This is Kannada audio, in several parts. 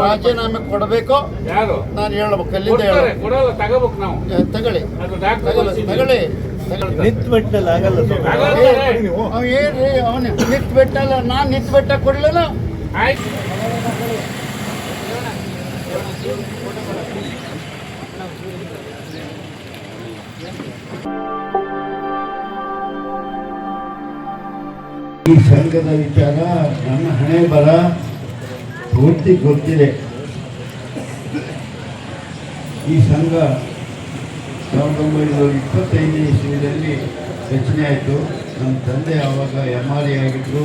ರಾಜೀನಾಮೆ ಕೊಡಬೇಕು. ಯಾರು ನಾನು ಹೇಳ್ಬೇಕು, ಅಲ್ಲಿಂದ ಕೊಡಲ್ಲ, ತಗೋಬೇಕು ನಾವು. ತಗೊಳ್ಳಿ ತಗೊಳ್ಳಿ. ನಿಂತು ಬಿಟ್ಟಲ್ಲ ಆಗಲ್ಲ ಏನ್ರಿ ಅವನು ನಿಂತು ಬಿಟ್ಟಲ್ಲ, ನಾನು ನಿಂತು ಬಿಟ್ಟ ಕೊಡ್ಲಿಲ್ಲ. ಆಯ್ತು. ಈ ಸಂಘದ ವಿಚಾರ ನನ್ನ ಹಣೆ ಬರ ಪೂರ್ತಿ ಗೊತ್ತಿದೆ. ಈ ಸಂಘ 1925ನೇ ಇಸ್ವಿಯಲ್ಲಿ ರಚನೆ ಆಯಿತು. ನಮ್ಮ ತಂದೆ ಆವಾಗ MRE ಆಗಿದ್ದರು.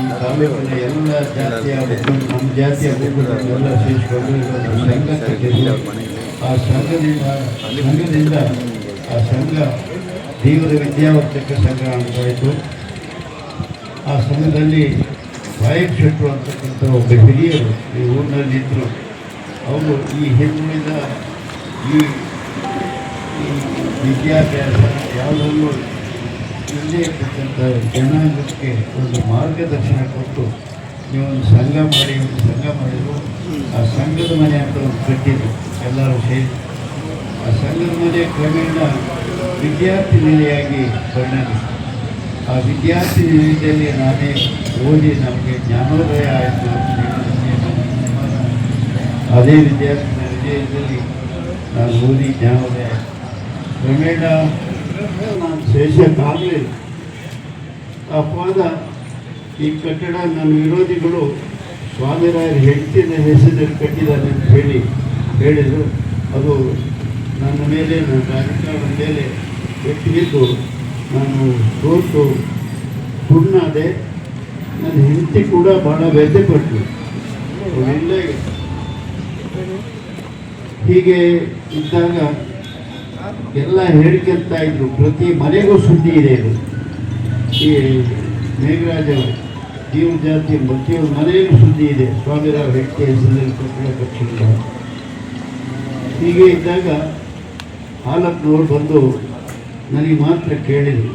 ಈ ತಾಲೂಕಿನ ಎಲ್ಲ ಜಾತಿಯ ನಮ್ಮ ಜಾತಿಯ ಎಲ್ಲ ಸೇರಿಸಿಕೊಂಡು ಸಂಘ ಕಟ್ಟಿದ್ರು. ಆ ಸಂಘದಿಂದ ಆ ಸಂಘ ತೀವ್ರ ವಿದ್ಯಾವರ್ಧಕ ಸಂಘ ಅಂತಾಯಿತು. ಆ ಸಂಘದಲ್ಲಿ ವಾಯಕ್ ಶೆಟ್ಟರು ಅಂತಕ್ಕಂಥ ಒಬ್ಬ ಹಿರಿಯರು ಈ ಊರಿನಲ್ಲಿದ್ದರು. ಅವರು ಈ ಹಿಂದುಳಿದ ಈ ವಿದ್ಯಾಭ್ಯಾಸ ಯಾವುದನ್ನು ಇಲ್ಲದೇ ಇರ್ತಕ್ಕಂಥ ಜನಾಂಗಕ್ಕೆ ಒಂದು ಮಾರ್ಗದರ್ಶನ ಕೊಟ್ಟು ನೀವೊಂದು ಸಂಘ ಮಾಡಿದರು. ಆ ಸಂಘದ ಮನೆ ಅಂತ ಒಂದು ಕಟ್ಟಿದ್ರು ಎಲ್ಲರೂ ಸೇರಿ. ಆ ಸಂಘದ ಮನೆ ಕ್ರಮೇಣ ವಿದ್ಯಾರ್ಥಿ ನಿಲೆಯಾಗಿ ಪರಿಣಮಿಸಿತು. ಆ ವಿದ್ಯಾರ್ಥಿ ನಿಲಯದಲ್ಲಿ ನಾನೇ ಓದಿ ನಮಗೆ ಜ್ಞಾನೋದಯ ಆಯಿತು. ಅದೇ ವಿದ್ಯಾರ್ಥಿ ನಿಲಯದಲ್ಲಿ ನಾನು ಓದಿ ಜ್ಞಾನೋದಯ ಆಯಿತು. ಕ್ರಮೇಣ ನಾನು ಸೇಷಕ್ಕಾಗಲಿಲ್ಲ. ಅಪವಾದ ಈ ಕಟ್ಟಡ ನನ್ನ ವಿರೋಧಿಗಳು ಸ್ವಾಮಿರಾಯರ ಹೆಂಡತಿನ ಹೆಸರಲ್ಲಿ ಕಟ್ಟಿದ್ದಾರೆ ಅಂತ ಹೇಳಿದರು. ಅದು ನನ್ನ ಮೇಲೆ, ನನ್ನ ರಾಜಕಾರಣದ ಮೇಲೆ ಎತ್ತಿದ್ದು ನಾನು ಸೋತು ಸುಣ್ಣಾದೆ. ನನ್ನ ಹೆಂಡತಿ ಕೂಡ ಭಾಳ ವ್ಯಥೆಪಟ್ಟರು. ಅವರೆಲ್ಲ ಹೀಗೆ ಇದ್ದಾಗ ಎಲ್ಲ ಹೇಳ್ಕೊಂತ ಇದ್ರು. ಪ್ರತಿ ಮನೆಗೂ ಸುದ್ದಿ ಇದೆ. ಇದು ಈ ಮೇಘರಾಜ ಜೀವ ಜಾತಿ ಪ್ರತಿಯೊಂದು ಮನೆಯಲ್ಲೂ ಸುದ್ದಿ ಇದೆ. ಸ್ವಾಮಿರಾವ್ ಹೆಂಡತಿ ಹೆಸರಲ್ಲಿ ಕಟ್ಟಡ ಕಟ್ಟಿಲ್ಲ. ಹೀಗೆ ಇದ್ದಾಗ ಹಾಲಪ್ಪನವ್ರು ಬಂದು ನನಗೆ ಮಾತ್ರ ಕೇಳಿದರು,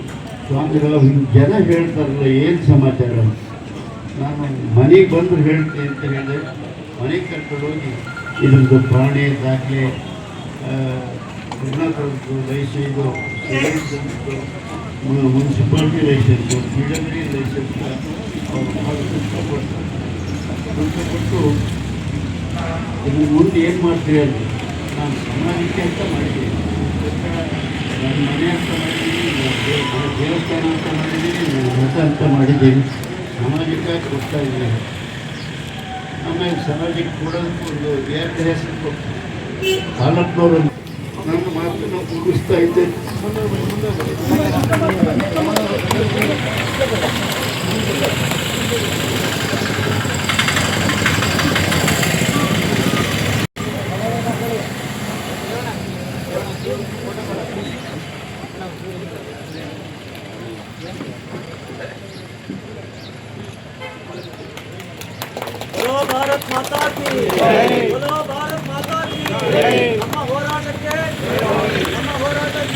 ಸ್ವಾಮಿರಾವ್ ಹಿಂಗೆ ಜನ ಹೇಳ್ತಾರಲ್ಲ, ಏನು ಸಮಾಚಾರ? ನಾನು ಮನೆಗೆ ಬಂದು ಹೇಳ್ತೀನಿ ಅಂತ ಹೇಳಿದೆ. ಮನೆಗೆ ಕರ್ಕೊಂಡೋಗಿ ಇದ್ರದ್ದು ಪ್ರಾಣಿ ದಾಖಲೆ, ಕರ್ನಾಟಕದ್ದು licence, municipality licence, PWD licence ಅವರು ಕೊಟ್ಟು ಇನ್ನು ಮುಂದೆ ಏನು ಮಾಡ್ತೀರಿ ಅಂತ. ನಾನು ಸಮಾಜಕ್ಕೆ ಅಂತ ಮಾಡಿದ್ದೀನಿ, ನನ್ನ ಮನೆ ಅಂತ ಮಾಡಿದ್ದೀನಿ, ದೇವಸ್ಥಾನ ಅಂತ ಮಾಡಿದ್ದೀನಿ, ಮಠ ಅಂತ ಮಾಡಿದ್ದೀನಿ. ಸಮಾಜಕ್ಕಾಗಿ ಕೊಡ್ತಾ ಇದ್ದೀನಿ. ಆಮೇಲೆ ಸಮಾಜಕ್ಕೆ ಕೊಡೋದಕ್ಕೆ ಒಂದು ಎರಡು ಹೆಸರು ಕೊಟ್ಟು ಹಾಲಪ್ಪನವರು ನನ್ನ ಮಾತನ್ನು ಮುಗಿಸ್ತಾ ಇದ್ದೆ. बोलो भारत माता की जय, बोलो भारत माता की जय। ನಮ್ಮ ಹೋರಾಟಕ್ಕೆ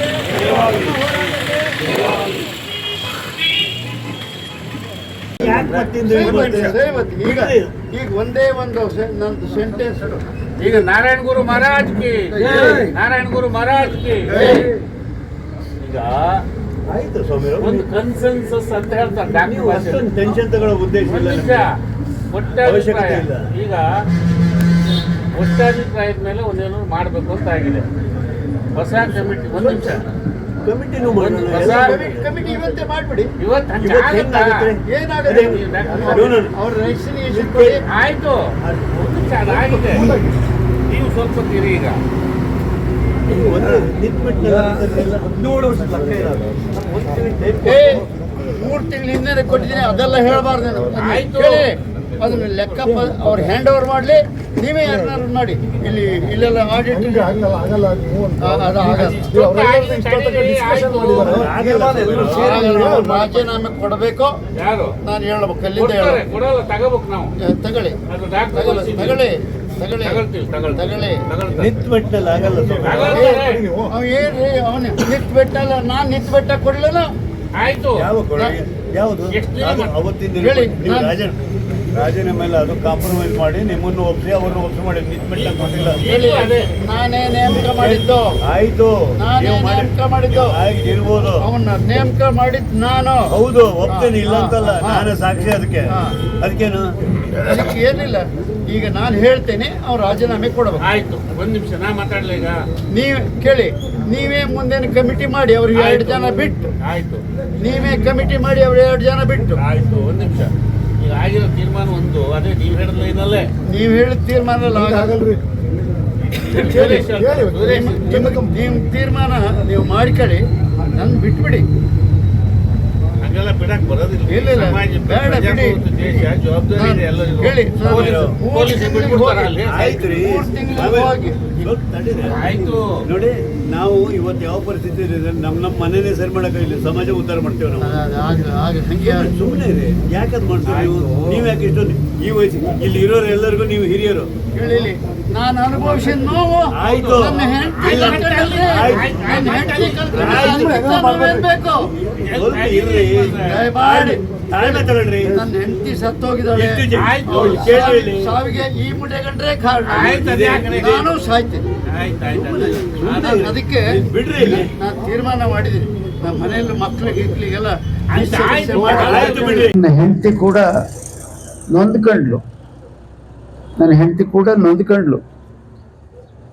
ಈಗ ಒಂದೇ ಒಂದು ನಂದು ಸೆಂಟೆನ್ಸ್. ಈಗ ನಾರಾಯಣ ಗುರು ಮಹಾರಾಜ್ ಕಿ, ನಾರಾಯಣ ಗುರು ಮಹಾರಾಜ್ ಕಿ. ಈಗ ಆಯ್ತು ಸ್ವಾಮಿ, ಒಂದು ಕನ್ಸೆನ್ಸಸ್ ಅಂತ ಹೇಳ್ತಾರೆ. ನೀವು ಅಷ್ಟೊಂದು ಟೆನ್ಷನ್ ತಗೊಳ್ಳೋ ಉದ್ದೇಶ ಇಲ್ಲ. ಒಟ್ಟಾಭಿಪ್ರಾಯ, ಈಗ ಒಟ್ಟಾಭಿಪ್ರಾಯದ ಮೇಲೆ ಒಂದೇನೋ ಮಾಡಬೇಕು ಅಂತ ಆಗಿದೆ. ಹೊಸ ಕಮಿಟಿ, ಒಂದು ನಿಮಿಷ, ಕಮಿಟಿನೂ ಕಮಿಟಿ ಇವತ್ತೇ ಮಾಡಿಬಿಡಿ. ಇವತ್ತು ಏನಾಗುತ್ತೆ ಅವ್ರ ರೆಸಿಗ್ನೇಷನ್ ಕೊಡಿ. ಆಯ್ತು, ಒಂದು ಚೆನ್ನಾಗಿದೆ. ನೀವು ಸ್ವಲ್ಪ ತಿರಿ. ಈಗ 17 ವರ್ಷ ಲೆಕ್ಕ ಇರೋದು. 3 ತಿಂಗಳ ಹಿಂದೆ ಕೊಟ್ಟಿದ್ದೀನಿ. ಅದೆಲ್ಲ ಹೇಳಬಾರ್ದು. ಆಯ್ತು, ಅದನ್ನ ಲೆಕ್ಕ ಅವ್ರು ಹ್ಯಾಂಡ್ ಓವರ್ ಮಾಡಲಿ. ನೀವೇ ಯಾರು ಮಾಡಿ ಇಲ್ಲೆಲ್ಲ ಆಡಿಟ್ ರಾಜೀನಾಮೆ ಕೊಡಬೇಕು. ಯಾರು ನಾನು ಹೇಳ್ಬೇಕು, ಅಲ್ಲಿಂದ ಕೊಡಲ್ಲ, ತಗೋಬೇಕು ನಾವು. ತಗೊಳ್ಳಿ ನಿಂತು ಬಿಟ್ಟಲ್ಲ ಆಗಲ್ಲ ಏನ್ರಿ ಅವನು ನಿಂತು ಬಿಟ್ಟಲ್ಲ, ನಾನು ನಿಂತು ಬಿಟ್ಟ ಕೊಡ್ಲಿಲ್ಲ. ಆಯ್ತು. ಯಾವುದು ಎಷ್ಟು ಅವತ್ತಿಂದ ಹೇಳಿ. ರಾಜೀನಾಮೆ ಎಲ್ಲ ಅದು ಕಾಂಪ್ರಮೈಸ್ ಮಾಡಿ ನಿಮ್ಮನ್ನು ಒಪ್ಪಿಸಿ ಅವ್ರನ್ನ ಒಪ್ಪಿಸಿ ಮಾಡಿ ಮಿಟ್ಮೆಂಟ್ ಕೊಟ್ಟಿಲ್ಲ. ಹೇಳಿ, ನಾನೇ ನೇಮಕ ಮಾಡಿದ್ದು. ಆಯ್ತು, ನಾನೇ ನೇಮಕ ಮಾಡಿದ್ದು. ಇರ್ಬೋದು, ಅವನ್ನ ನೇಮಕ ಮಾಡಿದ್ ನಾನು. ಹೌದು, ಒಪ್ತೇನೆ, ಇಲ್ಲ ಅಂತಲ್ಲ, ನಾನು ಸಾಕ್ಷಿ ಅದಕ್ಕೆ. ಅದಕ್ಕೇನು ಅದಕ್ಕೆ ಏನಿಲ್ಲ. ಈಗ ನಾನು ಹೇಳ್ತೇನೆ, ಅವ್ರು ರಾಜೀನಾಮೆ ಕೊಡಬೇಕು. ಆಯ್ತು, ಒಂದ್ ನಿಮಿಷ ನಾ ಮಾತಾಡ್ಲ ಈಗ. ನೀವು ಕೇಳಿ, ನೀವೇ ಮುಂದೇನು ಕಮಿಟಿ ಮಾಡಿ ಅವ್ರಿಗೆ 2 ಜನ ಬಿಟ್ಟು. ಆಯ್ತು, ನೀವೇ ಕಮಿಟಿ ಮಾಡಿ ಅವ್ರು 2 ಜನ ಬಿಟ್ಟು. ಆಯ್ತು, ಒಂದ್ ನಿಮಿಷ. ಈಗ ಆಗಿರೋ ತೀರ್ಮಾನ ಒಂದು, ಅದೇ ನೀವು ಹೇಳಿದ ಲೈನಲ್ಲೇ. ನೀವು ಹೇಳಿದ ತೀರ್ಮಾನ ಆಗಲ್ರಿ. ನಿಮ್ಮ ತೀರ್ಮಾನ ನೀವು ಮಾಡ್ಕೊಳ್ಳಿ, ನನ್ನ ಬಿಟ್ಬಿಡಿ. ಹಂಗೆಲ್ಲ ಬಿಡಕ್ ಬರೋದಿಲ್ಲ. ಇಲ್ಲ, ಇಲ್ಲ, ಸಮಾಜ, ಬೇಡ, ಬಿಡಿ. ಪ್ರಜಾಪ್ರಭುತ್ವ ದೇಶ, ಜವಾಬ್ದಾರಿ ಇದೆ ಎಲ್ಲರಿಗೂ. ಹೇಳಿ, ಪೊಲೀಸ್ ಬಿಟ್ಬಿಡ್ತಾರ ಅಲ್ಲಿ. ಆಯ್ತು ರೀ, 3 ತಿಂಗಳು ಹೋಗಿ. ಸ್ವಲ್ಪ ತಡೀರಿ. ಆಯ್ತು ನೋಡಿ, ನಾವು ಇವತ್ತು ಯಾವ ಪರಿಸ್ಥಿತಿ ಇದೆ, ನಮ್ಮ ಮನೇನೆ ಸರಿ ಮಾಡಕ್ಕೆ ಇಲ್ಲಿ ಸಮಾಜ ಉದ್ಧಾರ ಮಾಡ್ತೇವೆ ನಾವು. ಹಂಗೆ ಸುಮ್ಮನೆ ರೀ, ಯಾಕದ್ ಮಾಡ್ತೀವಿ ನೀವು? ನೀವು ಯಾಕೆ ಇಷ್ಟೊಂದು ಈ ವಯಸ್ಸು ಇಲ್ಲಿ ಇರೋರು ಎಲ್ಲರಿಗೂ ನೀವು ಹಿರಿಯರು. ಹೇಳಿಲಿ, ನಾನು ಅನುಭವಿಸಿದ ನೋವು. ಆಯ್ತು. ನನ್ನ ಹೆಂಡತಿ ಕಳ್ಕೊಂಡ್ರೆ, ಆಯ್ತು. ನನ್ನ ಹೆಂಡತಿ ಕಳ್ಕೊಂಡ್ರೆ ಆಯ್ತು. ನಾನು ಬೇಕು. ಸ್ವಲ್ಪ ಇರ್ರಿ, ದಯಮಾಡಿ ತಾಳ್ಮೆ ತಗೊಳ್ರಿ. ನನ್ನ ಹೆಂಡತಿ ಸತ್ತೋಗಿದ್ದಾಳೆ. ಎಷ್ಟು ಜನ? ಆಯ್ತು. ಅವ್ಳು ಕೇಳಿ. ಸಾವಿಗೆ ಈ ಮುಟೆ ಗಂಟ್ರೆ ಕಾರಣ. ಆಯ್ತು, ಅದೇ ಹಾಕ್ರಿ. ನಾನು ಸಾಯ್ತೇನೆ. ಆಯ್ತು. ಅದಕ್ಕೆ ಬಿಡ್ರಿ ಇಲ್ಲಿ. ನಾನು ತೀರ್ಮಾನ ಮಾಡಿದ್ದೀನಿ. ನಮ್ಮ ಮನೆಯಲ್ಲಿ ಮಕ್ಕಳಿಗೆ ಇಟ್ಲಿಗೆಲ್ಲ ಆಯ್ತು, ಆಯ್ತು ಬಿಡ್ರಿ. ನನ್ನ ಹೆಂಡತಿ ಕೂಡ ನೊಂದ್ಕೊಂಡ್ಲು.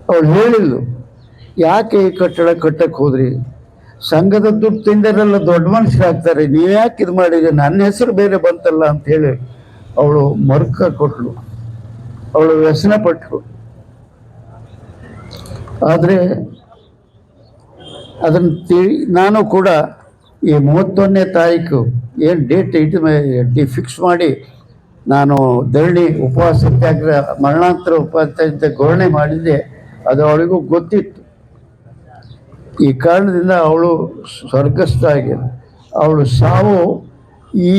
ಅವಳು ಹೇಳಿದ್ಲು, ಯಾಕೆ ಈ ಕಟ್ಟಡ ಕಟ್ಟಕ್ಕೆ ಹೋದ್ರಿ? ಸಂಘದ ದುಡ್ಡು ತಿಂದರೆಲ್ಲ ದೊಡ್ಡ ಮನುಷ್ಯರಾಗ್ತಾರೆ, ನೀವು ಯಾಕೆ ಇದು ಮಾಡಿದ್ರಿ? ನನ್ನ ಹೆಸರು ಬೇರೆ ಬಂತಲ್ಲ ಅಂತ ಹೇಳಿ ಅವಳು ಮರುಕ ಕೊಟ್ಲು, ಅವಳು ವ್ಯಸನ ಪಟ್ಟಳು. ಆದರೆ ಅದನ್ನು ನಾನು ಕೂಡ ಈ 31ನೇ ತಾರೀಕು ಏನು ಡೇಟ್ ಫಿಕ್ಸ್ ಮಾಡಿ ನಾನು ಧರಣಿ ಉಪವಾಸ ಸತ್ಯಾಗ್ರಹ ಮರಣಾಂತರ ಉಪವಾಸ ಘೋಷಣೆ ಮಾಡಿದ್ದೆ. ಅದು ಅವಳಿಗೂ ಗೊತ್ತಿತ್ತು. ಈ ಕಾರಣದಿಂದ ಅವಳು ಸ್ವರ್ಗಸ್ಥ ಆಗಿದೆ. ಅವಳು ಸಾವು ಈ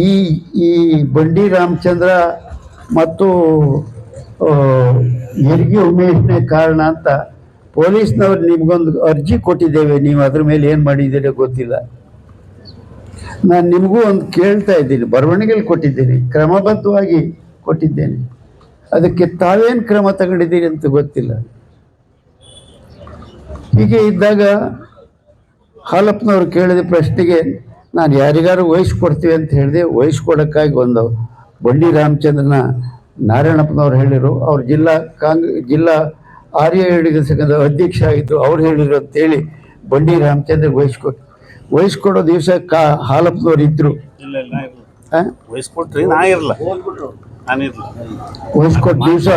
ಈ ಈ ಬಂಡಿ ರಾಮಚಂದ್ರ ಮತ್ತು ಹೆರಿಗೆ ಉಮೇಶ್ನೇ ಕಾರಣ ಅಂತ ಪೊಲೀಸ್ನವ್ರು ನಿಮಗೊಂದು ಅರ್ಜಿ ಕೊಟ್ಟಿದ್ದೇವೆ, ನೀವು ಅದ್ರ ಮೇಲೆ ಏನು ಮಾಡಿದ್ದೀರೋ ಗೊತ್ತಿಲ್ಲ. ನಾನು ನಿಮಗೂ ಒಂದು ಕೇಳ್ತಾ ಇದ್ದೀನಿ, ಬರವಣಿಗೆಯಲ್ಲಿ ಕೊಟ್ಟಿದ್ದೀನಿ, ಕ್ರಮಬದ್ಧವಾಗಿ ಕೊಟ್ಟಿದ್ದೇನೆ. ಅದಕ್ಕೆ ತಾವೇನು ಕ್ರಮ ತಗೊಂಡಿದ್ದೀರಿ ಅಂತ ಗೊತ್ತಿಲ್ಲ. ಹೀಗೆ ಇದ್ದಾಗ ಹಾಲಪ್ಪನವ್ರು ಕೇಳಿದ ಪ್ರಶ್ನೆಗೆ ನಾನು ಯಾರಿಗಾರು ವಹಿಸ್ಕೊಡ್ತೀವಿ ಅಂತ ಹೇಳಿದೆ. ವಹಿಸ್ಕೊಡೋಕ್ಕಾಗಿ ಒಂದು ಬಂಡಿ ರಾಮಚಂದ್ರನ ನಾರಾಯಣಪ್ಪನವ್ರು ಹೇಳಿದರು. ಅವ್ರು ಜಿಲ್ಲಾ ಆರ್ಯ ಏಳಿಗೆ ಸಂಘದ ಅಧ್ಯಕ್ಷ ಆಗಿದ್ದು, ಅವ್ರು ಹೇಳಿದ್ರು ಅಂತೇಳಿ ಬಂಡಿ ರಾಮಚಂದ್ರ ವಹಿಸ್ಕೊಡೋ ದಿವಸ ಹಾಲಪ್ಪನವ್ರು ಇದ್ರು. ವಹಿಸ್ಕೊಟ್ಟ ದಿವಸ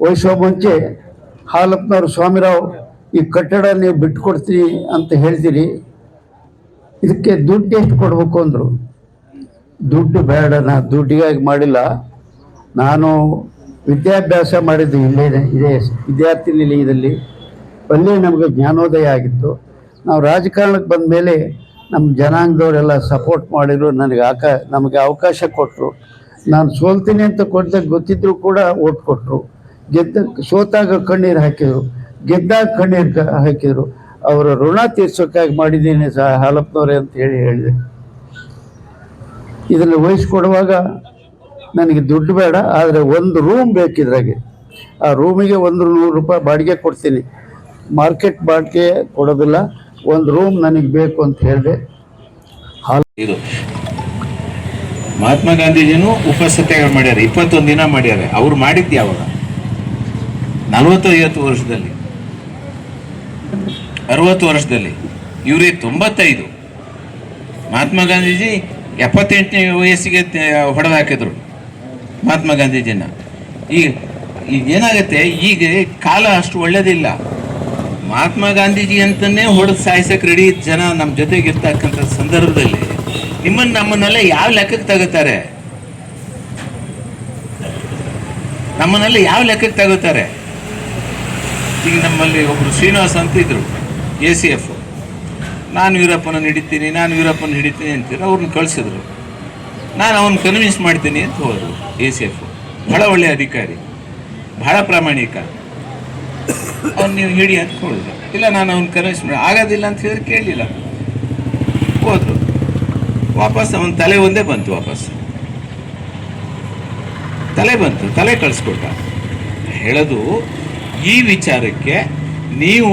ವಹಿಸೋ ಮುಂಚೆ ಹಾಲಪ್ಪನವ್ರು, ಸ್ವಾಮಿರಾವ್ ಈ ಕಟ್ಟಡ ನೀವು ಬಿಟ್ಕೊಡ್ತೀನಿ ಅಂತ ಹೇಳ್ತೀರಿ, ಇದಕ್ಕೆ ದುಡ್ಡು ಎಷ್ಟು ಕೊಡಬೇಕು ಅಂದರು. ದುಡ್ಡು ಬೇಡ, ನಾನು ದುಡ್ಡಿಗಾಗಿ ಮಾಡಿಲ್ಲ, ನಾನು ವಿದ್ಯಾಭ್ಯಾಸ ಮಾಡಿದ್ದು ಇದೇ ವಿದ್ಯಾರ್ಥಿ ನಿಲಯದಲ್ಲಿ. ಅಲ್ಲೇ ನಮಗೆ ಜ್ಞಾನೋದಯ ಆಗಿತ್ತು. ನಾವು ರಾಜಕಾರಣಕ್ಕೆ ಬಂದ ಮೇಲೆ ನಮ್ಮ ಜನಾಂಗದವರೆಲ್ಲ ಸಪೋರ್ಟ್ ಮಾಡಿದ್ರು, ನಮಗೆ ಅವಕಾಶ ಕೊಟ್ಟರು. ನಾನು ಸೋಲ್ತೀನಿ ಅಂತ ಕೊಡ್ದಾಗ ಗೊತ್ತಿದ್ರು ಕೂಡ ಓಟ್ ಕೊಟ್ಟರು. ಸೋತಾಗ ಕಣ್ಣೀರು ಹಾಕಿದರು, ಗೆದ್ದಾಗ ಕಣ್ಣೀರು ಹಾಕಿದರು. ಅವರ ಋಣ ತೀರ್ಸೋಕ್ಕಾಗಿ ಮಾಡಿದ್ದೀನಿ ಹಾಲಪ್ಪನವರೇ ಅಂತ ಹೇಳಿದೆ. ಇದನ್ನು ವಹಿಸ್ಕೊಡುವಾಗ ನನಗೆ ದುಡ್ಡು ಬೇಡ, ಆದರೆ ಒಂದು ರೂಮ್ ಬೇಕಿದ್ರಾಗೆ. ಆ ರೂಮಿಗೆ 100 ರೂಪಾಯಿ ಬಾಡಿಗೆ ಕೊಡ್ತೀನಿ, ಮಾರ್ಕೆಟ್ ಬಾಡಿಗೆ ಕೊಡೋದಿಲ್ಲ, ಒಂದು ರೂಮ್ ನನಗೆ ಬೇಕು ಅಂತ ಹೇಳಿದೆ. ಇದು ಮಹಾತ್ಮ ಗಾಂಧೀಜಿನೂ ಉಪಸತ್ಯಾಗ್ರಹ ಮಾಡ್ಯಾರ, 21 ದಿನ ಮಾಡ್ಯಾರ. ಅವ್ರು ಮಾಡಿದ್ದು ಯಾವಾಗ? 40-50 ವರ್ಷದಲ್ಲಿ, 60 ವರ್ಷದಲ್ಲಿ. ಇವರೇ 95. ಮಹಾತ್ಮ ಗಾಂಧೀಜಿ 78ನೇ ವಯಸ್ಸಿಗೆ ಹೊಡೆದು ಹಾಕಿದ್ರು ಮಹಾತ್ಮ ಗಾಂಧೀಜಿನ. ಈಗ ಏನಾಗುತ್ತೆ, ಈಗ ಕಾಲ ಅಷ್ಟು ಒಳ್ಳೇದಿಲ್ಲ. ಮಹಾತ್ಮ ಗಾಂಧೀಜಿ ಅಂತಲೇ ಹೊಡೆದು ಸಾಯಿಸಕ್ಕೆ ರೆಡಿ ಜನ ನಮ್ಮ ಜೊತೆಗೆ ಇರ್ತಕ್ಕಂಥ ಸಂದರ್ಭದಲ್ಲಿ ನಮ್ಮನ್ನೆಲ್ಲ ಯಾವ ಲೆಕ್ಕಕ್ಕೆ ತಗೋತಾರೆ? ಈಗ ನಮ್ಮಲ್ಲಿ ಒಬ್ಬರು ಶ್ರೀನಿವಾಸ್ ಅಂತ ಇದ್ರು, ACF. ನಾನು ವೀರಪ್ಪನ ಹಿಡಿತೀನಿ ಅಂತೀರ, ಅವ್ರನ್ನ ಕಳಿಸಿದ್ರು. ನಾನು ಅವನ್ನ ಕನ್ವಿನ್ಸ್ ಮಾಡ್ತೀನಿ ಅಂತ ಹೋದ್ರು. ACF ಬಹಳ ಒಳ್ಳೆಯ ಅಧಿಕಾರಿ, ಬಹಳ ಪ್ರಾಮಾಣಿಕ. ಅವ್ನು ನೀವು ಹಿಡಿ ಅಂತ ಹೇಳಿದ್ರು. ಇಲ್ಲ, ನಾನು ಅವ್ನು ಕನ್ವಿನ್ಸ್ ಆಗೋದಿಲ್ಲ ಅಂತ ಹೇಳಿದ್ರೆ ಕೇಳಲಿಲ್ಲ, ಹೋದ್ರು. ವಾಪಸ್ ಅವನ ತಲೆ ಒಂದೇ ಬಂತು ವಾಪಸ್. ತಲೆ ಕಳಿಸ್ಕೊಟ್ಟ. ಹೇಳೋದು ಈ ವಿಚಾರಕ್ಕೆ ನೀವು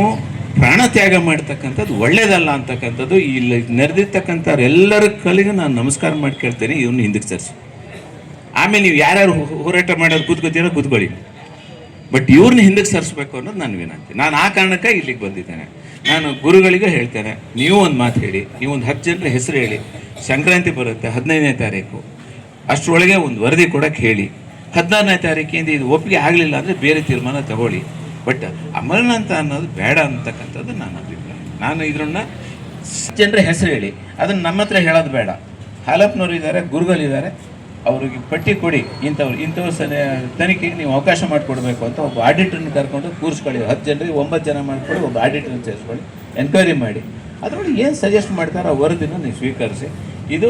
ಪ್ರಾಣ ತ್ಯಾಗ ಮಾಡ್ತಕ್ಕಂಥದ್ದು ಒಳ್ಳೇದಲ್ಲ ಅಂತಕ್ಕಂಥದ್ದು ಇಲ್ಲಿ ನೆರೆದಿರ್ತಕ್ಕಂಥವ್ರೆಲ್ಲರ ಕಲಿಗೂ ನಾನು ನಮಸ್ಕಾರ ಮಾಡಿ ಕೇಳ್ತೇನೆ, ಇವ್ನ ಹಿಂದಕ್ಕೆ ಸರಿಸಿ. ಆಮೇಲೆ ನೀವು ಯಾರ್ಯಾರು ಹೋರಾಟ ಮಾಡೋದು ಕೂತ್ಕೋತೀರೋ ಕೂತ್ಕೊಳ್ಳಿ, ಬಟ್ ಇವ್ರನ್ನ ಹಿಂದಕ್ಕೆ ಸರಿಸ್ಬೇಕು ಅನ್ನೋದು ನನ್ನ ವಿನಂತಿ. ನಾನು ಆ ಕಾರಣಕ್ಕೆ ಇಲ್ಲಿಗೆ ಬಂದಿದ್ದೇನೆ. ನಾನು ಗುರುಗಳಿಗೆ ಹೇಳ್ತೇನೆ, ನೀವು ಒಂದು ಮಾತು ಹೇಳಿ, ನೀವು ಒಂದು 10 ಜನರ ಹೆಸರು ಹೇಳಿ. ಸಂಕ್ರಾಂತಿ ಬರುತ್ತೆ 15ನೇ ತಾರೀಕು, ಅಷ್ಟರೊಳಗೆ ಒಂದು ವರದಿ ಕೊಡೋಕ್ಕೆ ಹೇಳಿ. 16ನೇ ತಾರೀಕಿಂದ ಇದು ಒಪ್ಪಿಗೆ ಆಗಲಿಲ್ಲ ಅಂದರೆ ಬೇರೆ ತೀರ್ಮಾನ ತಗೊಳ್ಳಿ. ಬಟ್ ಅಮರನಾಥ ಅನ್ನೋದು ಬೇಡ ಅಂತಕ್ಕಂಥದ್ದು ನನ್ನ ಅಭಿಪ್ರಾಯ. ನಾನು ಇದನ್ನ ಜನರ ಹೆಸರು ಹೇಳಿ, ಅದನ್ನು ನಮ್ಮ ಹತ್ರ ಹೇಳೋದು ಬೇಡ. ಹಾಲಪ್ಪನವ್ರು ಇದ್ದಾರೆ, ಗುರುಗಳಿದ್ದಾರೆ, ಅವ್ರಿಗೆ ಪಟ್ಟಿ ಕೊಡಿ, ಇಂಥವ್ರ ತನಿಖೆಗೆ ನೀವು ಅವಕಾಶ ಮಾಡಿಕೊಡ್ಬೇಕು ಅಂತ ಒಬ್ಬ ಆಡಿಟರ್ನ ಕರ್ಕೊಂಡು ಕೂರಿಸ್ಕೊಳ್ಳಿ. 10 ಜನರಿಗೆ 9 ಜನ ಮಾಡಿಕೊಳ್ಳಿ, ಒಬ್ಬ ಆಡಿಟರ್ನ ಸೇರಿಸ್ಕೊಳ್ಳಿ, ಎನ್ಕ್ವೈರಿ ಮಾಡಿ. ಅದರೊಳಗೆ ಏನು ಸಜೆಸ್ಟ್ ಮಾಡ್ತಾರೋ ಆ ವರದಿನ ನೀವು ಸ್ವೀಕರಿಸಿ. ಇದು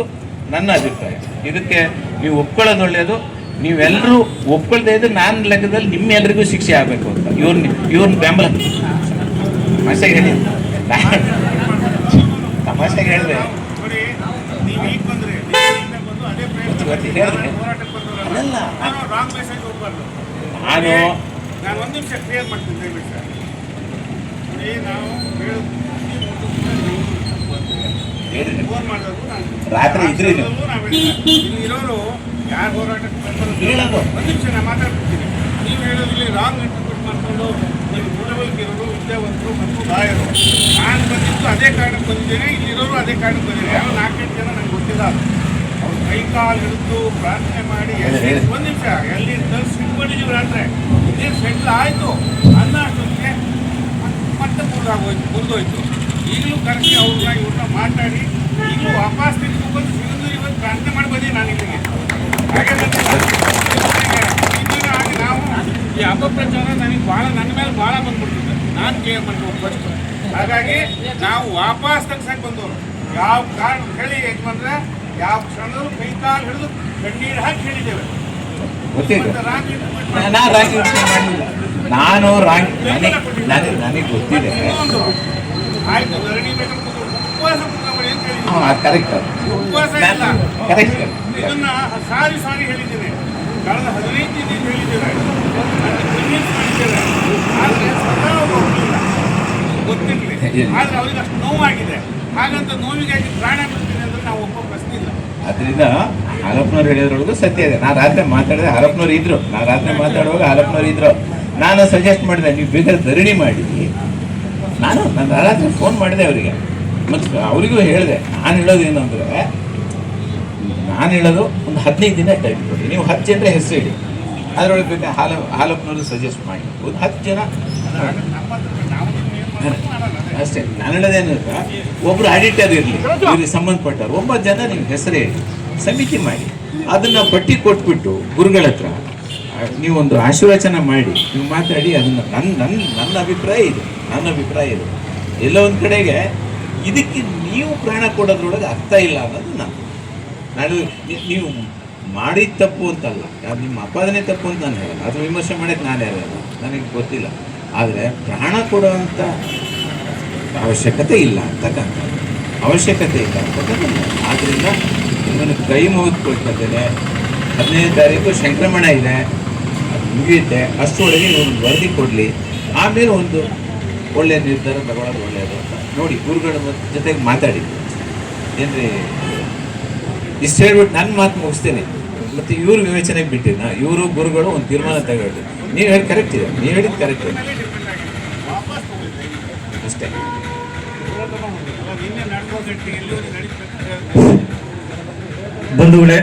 ನನ್ನ ಅಭಿಪ್ರಾಯ. ಇದಕ್ಕೆ ನೀವು ಒಪ್ಕೊಳ್ಳೋದು ಒಳ್ಳೆಯದು. ನೀವೆಲ್ಲರೂ ಒಪ್ಕೊಳ್ತಾ ಇದ್ರೆ ನಾನು ಲೆಕ್ಕದಲ್ಲಿ ನಿಮ್ಮೆಲ್ಲರಿಗೂ ಶಿಕ್ಷೆ ಆಗಬೇಕು ಅಂತ ಇವ್ರನ್ನ ಬೆಂಬಲ ತಮಾಷೆಗೆ ಹೇಳಿ, ತಮಾಷೆಗೆ ಹೇಳಿದೆ ಅದಲ್ಲ. ನಾನು ಒಂದು ನಿಮಿಷ ಕ್ಲಿಯರ್ ಮಾಡ್ತೀನಿ ದಯವಿಟ್ಟು ಸರ್. ನೋಡಿ, ನಾವು ಫೋನ್ ಮಾಡಿದ್ರು ರಾತ್ರಿ ಇದ್ರಿ ಇಲ್ಲಿ ಇರೋರು ಯಾರು ಹೋರಾಟಕ್ಕೆ ಒಂದು ನಿಮಿಷ ನಾನು ಮಾತಾಡ್ಬಿಡ್ತೀನಿ. ನೀವು ಹೇಳೋದು ಇಲ್ಲಿ ರಾಂಗ್ ಇಂಟರ್ಪ್ರಿಟ್ ಮಾಡಿಕೊಂಡು ನೀವು ಮೂಡವಲ್ಕಿರೋರು, ವಿದ್ಯಾವಂತರು ಮತ್ತು ಲಾಯರು. ನಾನು ಬಂದಿದ್ದು ಅದೇ ಕಾರಣಕ್ಕೆ ಬಂದಿದ್ದೇನೆ, ಇಲ್ಲಿರೋರು ಅದೇ ಕಾರಣಕ್ಕೆ ಬಂದಿದ್ದೇನೆ. ಯಾವ 4-5 ಜನ ನಂಗೆ ಗೊತ್ತಿಲ್ಲ. ಅವ್ರು ಕೈ ಕಾಲು ಹಿಡಿದು ಪ್ರಾರ್ಥನೆ ಮಾಡಿ ಒಂದು ನಿಮಿಷ ಎಲ್ಲಿ ಸಿಟ್ಕೊಂಡಿದ್ದೀವಿ ರಾತ್ರಿ ಇದೇ ಸೆಟ್ಲ್ ಆಯಿತು ಅನ್ನೋ ಅಷ್ಟೊತ್ತಿಗೆ ಮತ್ತೆ ಮುರಿದೋಯ್ತು. ಈಗಲೂ ಕರೆಕ್ಟ್ ಇವ್ರನ್ನ ಮಾತಾಡಿ ಈಗಲೂ ವಾಪಸ್ ತಿಂದು ಬಂದು ಸಿಗಂದೂರು ಇವತ್ತು ಪ್ರಾರ್ಥನೆ ಮಾಡಿ ಬಂದಿ ನಾನು ಇಲ್ಲಿಗೆ. ಹಾಗೆ ನಾವು ಈ ಅಪಪ್ರಚಾರ ನನಗೆ ನನ್ನ ಮೇಲೆ ಭಾಳ ಬಂದ್ಬಿಡ್ತಿದೆ. ನಾನು ಕೇರ್ ಮಾಡ್ಬೇಕು ಫಸ್ಟ್. ಹಾಗಾಗಿ ನಾವು ವಾಪಸ್ ತೆಗ್ಸಕ್ಕೆ ಬಂದವರು. ಯಾವ ಕಾರಣ ಹೇಳಿ ಯಜಮಾನ್ರೆ, ಯಾವ ಕ್ಷಣದಲ್ಲೂ ಕೈ ಕಾಲು ಹಿಡಿದು ಕಣ್ಣೀರು ಹಾಕಿ ಹೇಳಿದ್ದೇವೆ. ನಾನು ನನಗೆ ಗೊತ್ತಿದೆ. ಆಯ್ತು, ಧರಣಿ ಬೇಕಂತ ಉಪವಾಸ ಕುತ್ಕೊಂಡ್ಬಿಡಿ ಅಂತ ಹೇಳಿ. ಕರೆಕ್ಟ್, ಉಪವಾಸ ಇಲ್ಲ. ಕರೆಕ್ಟ್. ಇದನ್ನ ಸಾರಿ ಹೇಳಿದ್ದೇನೆ. ಕಳೆದ 15 ದಿನ ಹೇಳಿದ್ದೇವೆ, ಕನ್ವಿನ್ಸ್ ಮಾಡಿದ್ದೇವೆ. ಆದರೆ ಸ್ವತಃ ಹೋಗಲಿಲ್ಲ, ಗೊತ್ತಿರಲಿ. ಆದರೆ ಅವರಿಗೆ ಅಷ್ಟು ನೋವಾಗಿದೆ. ಹಾಗಂತ ನೋವಿಗಾಗಿ ಪ್ರಾಣ ಬಿಡ್ತೀನಿ ಅಂದ್ರೆ ನಾವು ಒಬ್ಬ ಪ್ರಶ್ನೆ ಇಲ್ಲ. ಅದರಿಂದ ಹಾಲಪ್ಪನವ್ರು ಹೇಳಿದ್ರೊಳಗೂ ಸತ್ಯ ಇದೆ. ನಾನು ರಾತ್ರಿ ಮಾತಾಡಿದೆ, ಹಾಲಪ್ಪನವ್ರು ಇದ್ರು. ನಾನು ರಾತ್ರಿ ಮಾತಾಡುವಾಗ ಹಾಲಪ್ಪನವ್ರು ಇದ್ರು. ನಾನು ಸಜೆಸ್ಟ್ ಮಾಡಿದೆ, ನೀವು ಬೇಕಾದ್ರೆ ಧರಣಿ ಮಾಡಿ. ನಾನು ರಾತ್ರಿ ಫೋನ್ ಮಾಡಿದೆ ಅವರಿಗೆ, ಮತ್ತು ಅವರಿಗೂ ಹೇಳಿದೆ. ನಾನು ಹೇಳೋದೇನು ಅಂದರೆ, ನಾನು ಹೇಳೋದು ಒಂದು 15 ದಿನ ಟೈಮ್ ಕೊಡಿ. ನೀವು 10 ಜನರ ಹೆಸರು ಹೇಳಿ, ಅದರೊಳಗೆ ಬೇಕಾದ್ರೆ ಹಾಲಪ್ಪನವರು ಸಜೆಸ್ಟ್ ಮಾಡಿ. ಒಂದು 10 ಜನ ಅಷ್ಟೇ. ನಾನು ಹೇಳೋದೇನು ಅಂದ್ರೆ, ಒಬ್ಬರು ಆಡಿಟರ್ ಇರಲಿ, ಇವ್ರಿಗೆ ಸಂಬಂಧಪಟ್ಟವ್ರು 9 ಜನ ನೀವು ಹೆಸರು ಹೇಳಿ ಸಮಿತಿ ಮಾಡಿ, ಅದನ್ನು ಪಟ್ಟಿ ಕೊಟ್ಬಿಟ್ಟು ಗುರುಗಳ ಹತ್ರ ನೀವೊಂದು ಆಶೀರ್ವಚನ ಮಾಡಿ, ನೀವು ಮಾತಾಡಿ. ಅದನ್ನು ನನ್ನ ಅಭಿಪ್ರಾಯ ಇದು. ಎಲ್ಲೋ ಒಂದು ಕಡೆಗೆ ಇದಕ್ಕೆ ನೀವು ಪ್ರಾಣ ಕೊಡೋದ್ರೊಳಗೆ ಅರ್ಥ ಇಲ್ಲ ಅನ್ನೋದು ನಾನು ನೀವು ಮಾಡಿದ ತಪ್ಪು ಅಂತಲ್ಲ, ಅದು ನಿಮ್ಮ ಅಪಾದನೆ ತಪ್ಪು ಅಂತ ನಾನು ಹೇಳಲ್ಲ, ಅದು ವಿಮರ್ಶೆ ಮಾಡೋಕ್ಕೆ ನಾನು ಹೇಳಲ್ಲ, ನನಗೆ ಗೊತ್ತಿಲ್ಲ. ಆದರೆ ಪ್ರಾಣ ಕೊಡುವಂಥ ಅವಶ್ಯಕತೆ ಇಲ್ಲ ಅಂತಕ್ಕಂಥದ್ದು. ಆದ್ದರಿಂದ ನಿಮ್ಮನ್ನು ಕೈ ಮುಗಿದುಕೊಳ್ತೇನೆ. 15ನೇ ತಾರೀಕು ಸಂಕ್ರಮಣ ಇದೆ, ಅದು ಮುಗಿಯುತ್ತೆ. ಅಷ್ಟರೊಳಗೆ ನೀವು ವರದಿ ಕೊಡಲಿ, ಆಮೇಲೆ ಒಂದು ಒಳ್ಳೆಯ ನಿರ್ಧಾರ ತಗೊಳ್ಳೋದು ಒಳ್ಳೆಯದು ಅಂತ ನೋಡಿ. ಗುರುಗಳ ಜೊತೆಗೆ ಮಾತಾಡಿ ಏನ್ರಿ, ಇಷ್ಟು ಹೇಳ್ಬಿಟ್ಟು ನನ್ನ ಮಾತು ಮುಗಿಸ್ತೇನೆ. ಮತ್ತು ಇವ್ರ ವಿವೇಚನೆಗೆ ಬಿಟ್ಟಿನ ಇವರು ಗುರುಗಳು ಒಂದು ತೀರ್ಮಾನ ತಗೊಳ್ಳಿ. ನೀವು ಹೇಳಿ ಕರೆಕ್ಟ್ ಇದೆ, ನೀವು ಹೇಳಿದ್ದು ಕರೆಕ್ಟ್ ಇದೆ ಅಷ್ಟೇ. ನಿನ್ನೆ ನಡೆದೋದಕ್ಕೆ ಎಲ್ಲಿ ನಡೀಬೇಕು ಬಂಧುಗಳೇ,